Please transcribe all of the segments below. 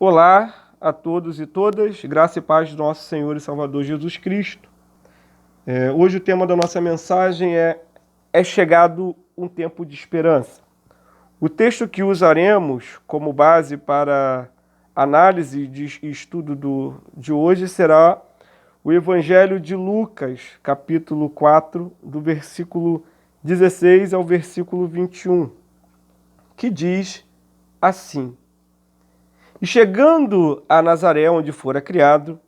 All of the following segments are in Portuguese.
Olá a todos e todas, graça e paz do nosso Senhor e Salvador Jesus Cristo. Hoje o tema da nossa mensagem é chegado um tempo de esperança. O texto que usaremos como base para análise e estudo de hoje será o Evangelho de Lucas, capítulo 4, do versículo 16 ao versículo 21, que diz assim: E chegando a Nazaré, onde fora criado,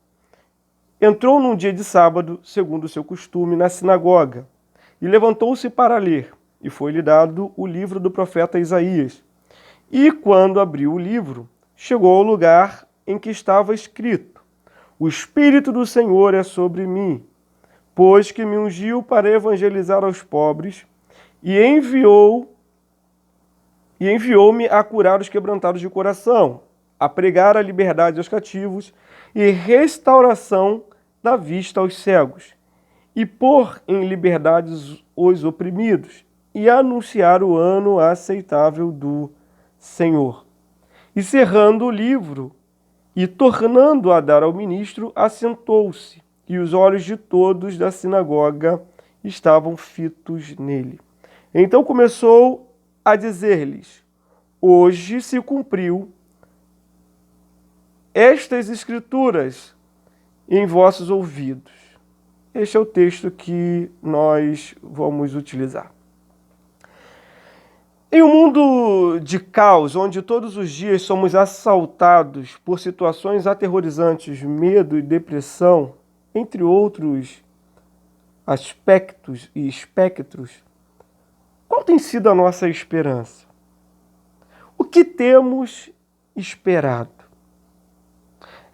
entrou num dia de sábado, segundo o seu costume, na sinagoga, e levantou-se para ler, e foi-lhe dado o livro do profeta Isaías. E quando abriu o livro, chegou ao lugar em que estava escrito: O Espírito do Senhor é sobre mim, pois que me ungiu para evangelizar aos pobres, e enviou-me a curar os quebrantados de coração, a pregar a liberdade aos cativos e restauração da vista aos cegos, e pôr em liberdade os oprimidos, e anunciar o ano aceitável do Senhor. E cerrando o livro, e tornando a dar ao ministro, assentou-se, e os olhos de todos da sinagoga estavam fitos nele. Então começou a dizer-lhes: Hoje se cumpriu estas escrituras em vossos ouvidos. Este é o texto que nós vamos utilizar. Em um mundo de caos, onde todos os dias somos assaltados por situações aterrorizantes, medo e depressão, entre outros aspectos e espectros, qual tem sido a nossa esperança? O que temos esperado?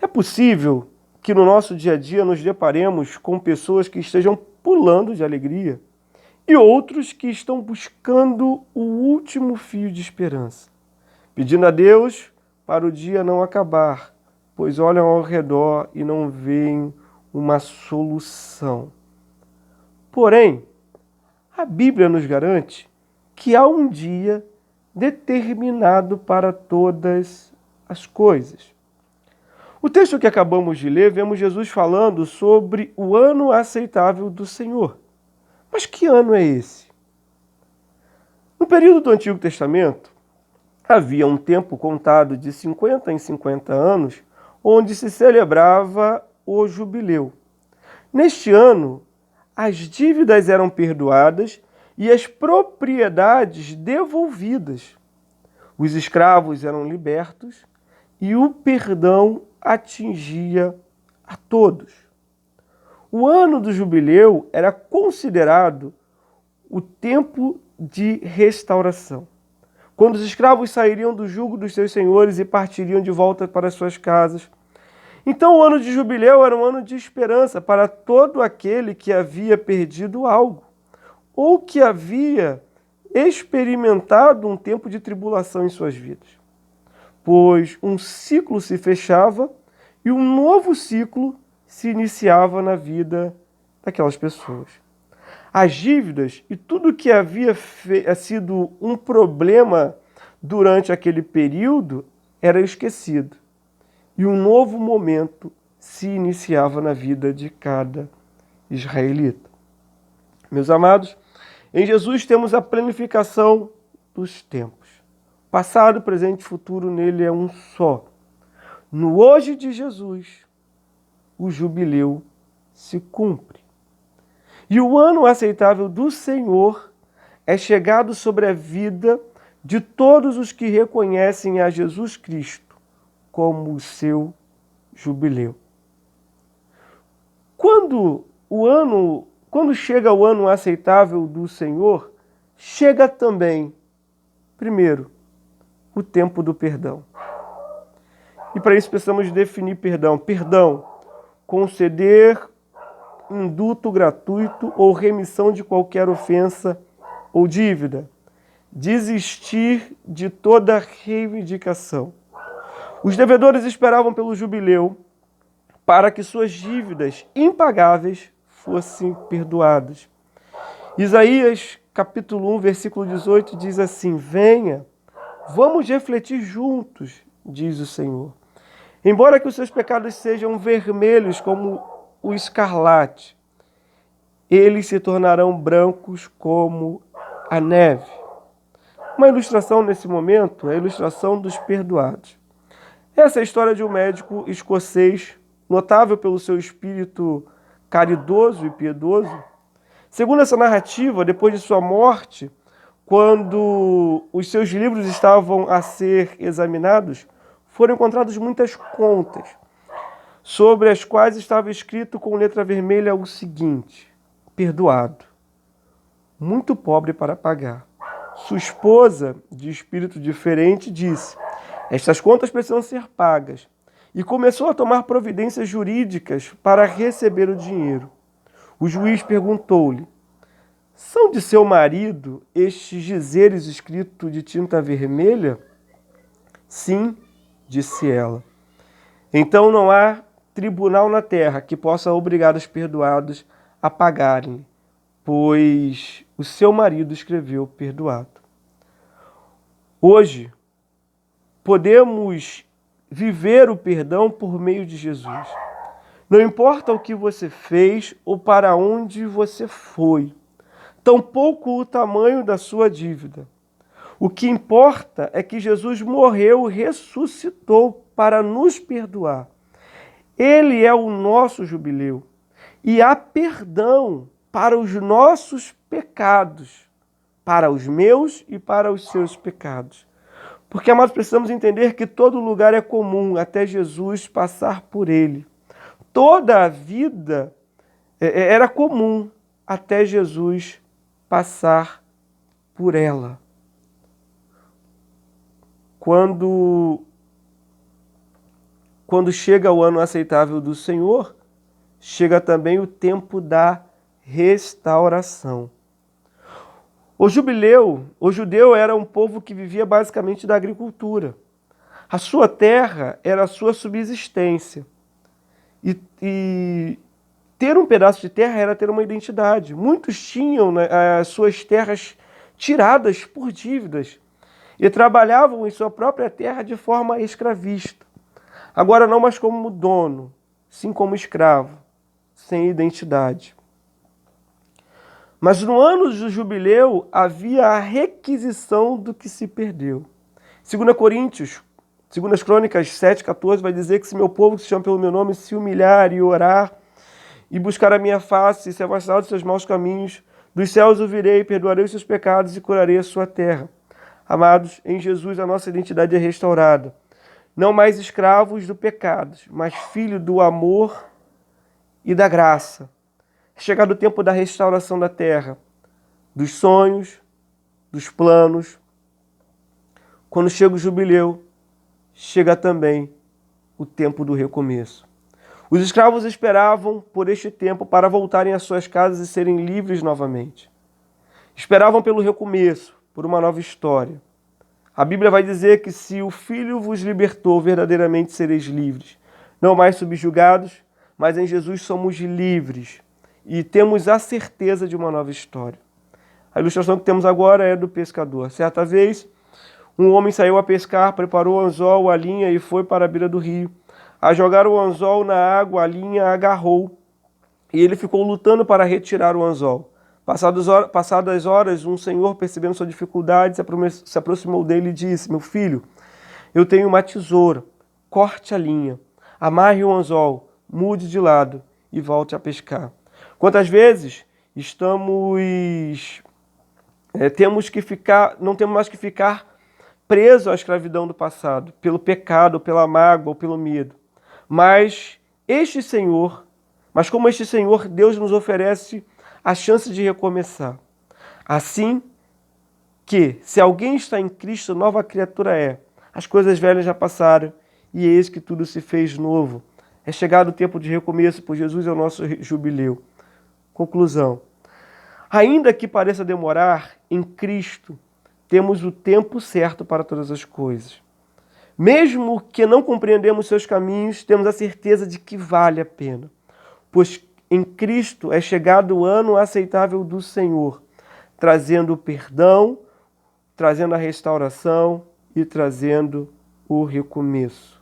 É possível que no nosso dia a dia nos deparemos com pessoas que estejam pulando de alegria e outros que estão buscando o último fio de esperança, pedindo a Deus para o dia não acabar, pois olham ao redor e não veem uma solução. Porém, a Bíblia nos garante que há um dia determinado para todas as coisas. O texto que acabamos de ler, vemos Jesus falando sobre o ano aceitável do Senhor. Mas que ano é esse? No período do Antigo Testamento, havia um tempo contado de 50 em 50 anos, onde se celebrava o jubileu. Neste ano, as dívidas eram perdoadas e as propriedades devolvidas. Os escravos eram libertos e o perdão atingia a todos. O ano do jubileu era considerado o tempo de restauração, quando os escravos sairiam do jugo dos seus senhores e partiriam de volta para suas casas. Então o ano de jubileu era um ano de esperança para todo aquele que havia perdido algo, ou que havia experimentado um tempo de tribulação em suas vidas, pois um ciclo se fechava e um novo ciclo se iniciava na vida daquelas pessoas. As dívidas e tudo que havia sido um problema durante aquele período era esquecido. E um novo momento se iniciava na vida de cada israelita. Meus amados, em Jesus temos a planificação dos tempos. Passado, presente e futuro nele é um só. No hoje de Jesus, o jubileu se cumpre. E o ano aceitável do Senhor é chegado sobre a vida de todos os que reconhecem a Jesus Cristo como o seu jubileu. Quando chega o ano aceitável do Senhor, chega também, primeiro, o tempo do perdão. E para isso precisamos definir perdão. Perdão, conceder indulto gratuito ou remissão de qualquer ofensa ou dívida. Desistir de toda reivindicação. Os devedores esperavam pelo jubileu para que suas dívidas impagáveis fossem perdoadas. Isaías, capítulo 1, versículo 18, diz assim: Venha, vamos refletir juntos, diz o Senhor. Embora que os seus pecados sejam vermelhos como o escarlate, eles se tornarão brancos como a neve. Uma ilustração nesse momento é a ilustração dos perdoados. Essa é a história de um médico escocês, notável pelo seu espírito caridoso e piedoso. Segundo essa narrativa, depois de sua morte, quando os seus livros estavam a ser examinados, foram encontradas muitas contas, sobre as quais estava escrito com letra vermelha o seguinte: perdoado, muito pobre para pagar. Sua esposa, de espírito diferente, disse: estas contas precisam ser pagas, e começou a tomar providências jurídicas para receber o dinheiro. O juiz perguntou-lhe: são de seu marido estes dizeres escritos de tinta vermelha? Sim, disse ela. Então não há tribunal na terra que possa obrigar os perdoados a pagarem, pois o seu marido escreveu perdoado. Hoje, podemos viver o perdão por meio de Jesus. Não importa o que você fez ou para onde você foi, tampouco o tamanho da sua dívida. O que importa é que Jesus morreu e ressuscitou para nos perdoar. Ele é o nosso jubileu e há perdão para os nossos pecados, para os meus e para os seus pecados. Porque, amados, precisamos entender que todo lugar é comum até Jesus passar por ele. Toda a vida era comum até Jesus passar por ela. Quando chega o ano aceitável do Senhor, chega também o tempo da restauração. O judeu era um povo que vivia basicamente da agricultura. A sua terra era a sua subsistência. E ter um pedaço de terra era ter uma identidade. Muitos tinham, né, as suas terras tiradas por dívidas e trabalhavam em sua própria terra de forma escravista. Agora não mais como dono, sim como escravo, sem identidade. Mas no ano do jubileu havia a requisição do que se perdeu. 2 Crônicas 7,14 vai dizer que se meu povo que se chama pelo meu nome se humilhar e orar e buscar a minha face e se afastar dos seus maus caminhos, dos céus ouvirei, perdoarei os seus pecados e curarei a sua terra. Amados, em Jesus a nossa identidade é restaurada. Não mais escravos do pecado, mas filho do amor e da graça. É chegado o tempo da restauração da terra, dos sonhos, dos planos. Quando chega o jubileu, chega também o tempo do recomeço. Os escravos esperavam por este tempo para voltarem às suas casas e serem livres novamente. Esperavam pelo recomeço, por uma nova história. A Bíblia vai dizer que se o Filho vos libertou, verdadeiramente sereis livres. Não mais subjugados, mas em Jesus somos livres e temos a certeza de uma nova história. A ilustração que temos agora é do pescador. Certa vez, um homem saiu a pescar, preparou o anzol, a linha e foi para a beira do rio. A jogar o anzol na água, a linha agarrou e ele ficou lutando para retirar o anzol. Passadas horas, um senhor, percebendo sua dificuldade, se aproximou dele e disse: meu filho, eu tenho uma tesoura, corte a linha, amarre o anzol, mude de lado e volte a pescar. Quantas vezes não temos mais que ficar presos à escravidão do passado, pelo pecado, pela mágoa ou pelo medo. Mas como este Senhor, Deus nos oferece a chance de recomeçar. Assim que, se alguém está em Cristo, nova criatura é. As coisas velhas já passaram e eis que tudo se fez novo. É chegado o tempo de recomeço, pois Jesus é o nosso jubileu. Conclusão. Ainda que pareça demorar, em Cristo temos o tempo certo para todas as coisas. Mesmo que não compreendemos seus caminhos, temos a certeza de que vale a pena, pois em Cristo é chegado o ano aceitável do Senhor, trazendo o perdão, trazendo a restauração e trazendo o recomeço.